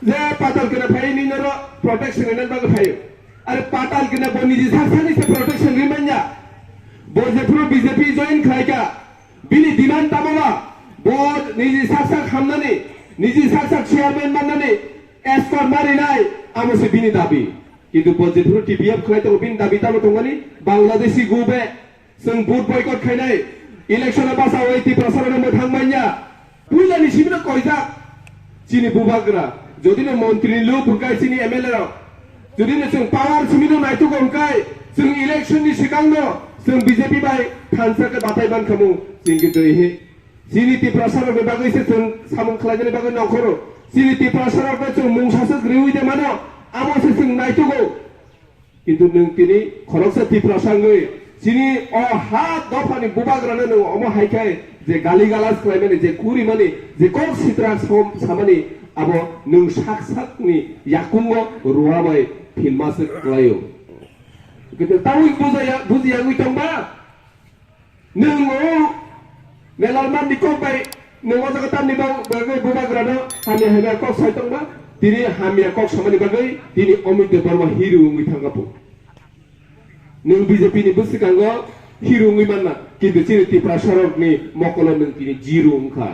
J Patal kena fayu ni nero protection ni nero fayu. Are patal kena boni ji saksani se protection rimanya. Boje pro BJP join khaika. Bini demand tamama. Bod niji saksak hamnani, niji saksak chairman manani. Escort mari nai. Amo se bini dabi. কিন্তু বজেপুর TPF খাইতে বিন দাবি তালো তঙ্গানি বাংলাদেশি গুবে जों vote boycott খাইনাই ইলেকশনে বাসা ওইতি প্রসারণে মোথাংমাইয়া পুইলানি সিবিনো কইজা চিনি বুবাগ্রা যদিনো মন্ত্রী look হুকাই চিনি MLA র যদিনো जों পাওয়ার সিমিনো নাইতো গনকাই जों ইলেকশননি সিগাংনো जों বিজেপি বাই থানসাকে বাতাইবান খামু जों কিন্তু এহে চিনিতি প্রসারণে বাগৈছে जों সামন খালাইনে বাগৈ নখরো চিনিতি প্রসারণে जों মুংসাসে গ্রিউইদে মানো আমসে जों नायथुगौ किन्तु नों तिनि खरकसा तिप्रासाङै सिनि अ हा दफानि बुबाग्रानो नों अम हायखाय जे गाली गालास खालायमाने जे कुरि माने जे कक सित्रा सामानि आबो नों साक साकनि याकुंगो रुवाबाय फिल्मासो खालायो किन्तु तावै बुजिया गैतंबा नों मेलारमान निकबाय नों अजगतानि बागै बुबाग्रानो हानि हायना कक सायतंबा তিনি হামিয়া কক সমানি বাগৈ তিনি অমিত বর্মা হিরো উঙ্গি থাঙ্গাপো নং বিজেপি নি বসিকাঙ্গ হিরো উঙ্গি মাননা কিন্তু চিনি তি প্রসারক নি মকল নং তিনি জিরো উঙ্খা